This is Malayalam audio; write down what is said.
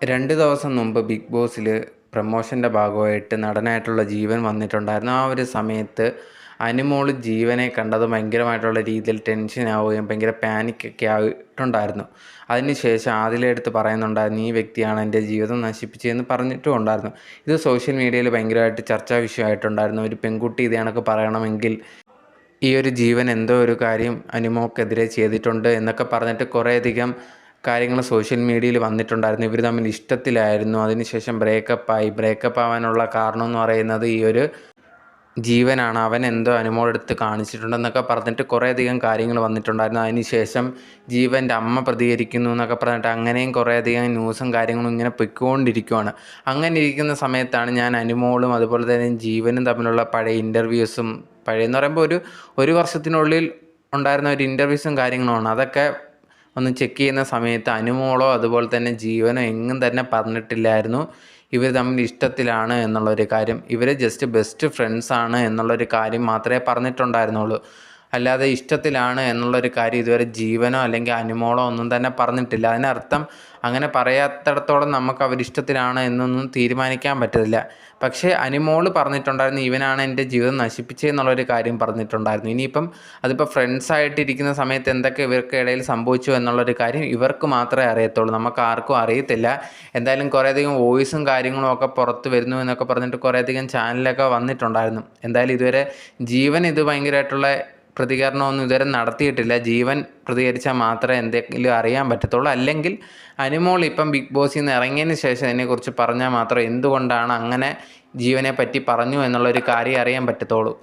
2 ദിവസം മുമ്പ് ബിഗ് ബോസിൽ പ്രമോഷൻ്റെ ഭാഗമായിട്ട് നടനായിട്ടുള്ള ജീവൻ വന്നിട്ടുണ്ടായിരുന്നു. ആ ഒരു സമയത്ത് അനുമോൾ ജീവനെ കണ്ടത് ഭയങ്കരമായിട്ടുള്ള രീതിയിൽ ടെൻഷനാവുകയും ഭയങ്കര പാനിക്കൊക്കെ ആയിട്ടുണ്ടായിരുന്നു. അതിനുശേഷം ആദില എടുത്ത് പറയുന്നുണ്ടായിരുന്നു, ഈ വ്യക്തിയാണ് എൻ്റെ ജീവിതം നശിപ്പിച്ചതെന്ന് പറഞ്ഞിട്ടും ഉണ്ടായിരുന്നു. ഇത് സോഷ്യൽ മീഡിയയിൽ ഭയങ്കരമായിട്ട് ചർച്ചാ വിഷയമായിട്ടുണ്ടായിരുന്നു. ഒരു പെൺകുട്ടി ഇത് കണക്ക് പറയണമെങ്കിൽ ഈ ഒരു ജീവൻ എന്തോ ഒരു കാര്യം അനുമോൾക്കെതിരെ ചെയ്തിട്ടുണ്ട് എന്നൊക്കെ പറഞ്ഞിട്ട് കുറേയധികം കാര്യങ്ങൾ സോഷ്യൽ മീഡിയയിൽ വന്നിട്ടുണ്ടായിരുന്നു. ഇവർ തമ്മിൽ ഇഷ്ടത്തിലായിരുന്നു. അതിനുശേഷം ബ്രേക്കപ്പ് ആവാനുള്ള കാരണം എന്ന് പറയുന്നത് ഈ ഒരു ജീവനാണ്. അവൻ എന്തോ അനുമോളെടുത്ത് കാണിച്ചിട്ടുണ്ടെന്നൊക്കെ പറഞ്ഞിട്ട് കുറേയധികം കാര്യങ്ങൾ വന്നിട്ടുണ്ടായിരുന്നു. അതിനുശേഷം ജീവൻ്റെ അമ്മ പ്രതികരിക്കുന്നു എന്നൊക്കെ പറഞ്ഞിട്ട് അങ്ങനെയും കുറേയധികം ന്യൂസും കാര്യങ്ങളും ഇങ്ങനെ പൊയ്ക്കൊണ്ടിരിക്കുകയാണ്. അങ്ങനെ ഇരിക്കുന്ന സമയത്താണ് ഞാൻ അനുമോളും അതുപോലെ തന്നെ ജീവനും തമ്മിലുള്ള പഴയ ഇൻ്റർവ്യൂസും, പഴയെന്ന് പറയുമ്പോൾ ഒരു വർഷത്തിനുള്ളിൽ ഉണ്ടായിരുന്ന ഒരു ഇൻ്റർവ്യൂസും കാര്യങ്ങളുമാണ്. അതൊക്കെ ഒന്ന് ചെക്ക് ചെയ്യുന്ന സമയത്ത് അനുമോളോ അതുപോലെ തന്നെ ജീവനോ എങ്ങും തന്നെ പറഞ്ഞിട്ടില്ലായിരുന്നു ഇവർ തമ്മിൽ ഇഷ്ടത്തിലാണ് എന്നുള്ളൊരു കാര്യം. ഇവർ ജസ്റ്റ് ബെസ്റ്റ് ഫ്രണ്ട്സാണ് എന്നുള്ളൊരു കാര്യം മാത്രമേ പറഞ്ഞിട്ടുണ്ടായിരുന്നുള്ളൂ. അല്ലാതെ ഇഷ്ടത്തിലാണ് എന്നുള്ളൊരു കാര്യം ഇതുവരെ ജീവനോ അല്ലെങ്കിൽ അനുമോളോ ഒന്നും തന്നെ പറഞ്ഞിട്ടില്ല. അതിനർത്ഥം അങ്ങനെ പറയാത്തിടത്തോളം നമുക്ക് അവരിഷ്ടത്തിലാണ് എന്നൊന്നും തീരുമാനിക്കാൻ പറ്റില്ല. പക്ഷേ അനുമോൾ പറഞ്ഞിട്ടുണ്ടായിരുന്നു, ഇവനാണ് എൻ്റെ ജീവിതം നശിപ്പിച്ചതെന്നുള്ളൊരു കാര്യം പറഞ്ഞിട്ടുണ്ടായിരുന്നു. ഇനിയിപ്പം അതിപ്പോൾ ഫ്രണ്ട്സായിട്ടിരിക്കുന്ന സമയത്ത് എന്തൊക്കെ ഇവർക്ക് ഇടയിൽ സംഭവിച്ചു എന്നുള്ളൊരു കാര്യം ഇവർക്ക് മാത്രമേ അറിയത്തുള്ളൂ, നമുക്ക് ആർക്കും അറിയത്തില്ല. എന്തായാലും കുറേയധികം വോയിസും കാര്യങ്ങളും ഒക്കെ പുറത്ത് വരുന്നു എന്നൊക്കെ പറഞ്ഞിട്ട് കുറേയധികം ചാനലൊക്കെ വന്നിട്ടുണ്ടായിരുന്നു. എന്തായാലും ഇതുവരെ ജീവൻ ഇത് ഭയങ്കരമായിട്ടുള്ള പ്രതികരണമൊന്നും ഇതുവരെ നടത്തിയിട്ടില്ല. ജീവൻ പ്രതികരിച്ചാൽ മാത്രമേ എന്തെങ്കിലും അറിയാൻ പറ്റത്തുള്ളൂ. അല്ലെങ്കിൽ അനുമോൾ ഇപ്പം ബിഗ് ബോസിൽ നിന്ന് ഇറങ്ങിയതിന് ശേഷം അതിനെക്കുറിച്ച് പറഞ്ഞാൽ മാത്രം എന്തുകൊണ്ടാണ് അങ്ങനെ ജീവനെ പറ്റി പറഞ്ഞു എന്നുള്ളൊരു കാര്യം അറിയാൻ പറ്റത്തുള്ളൂ.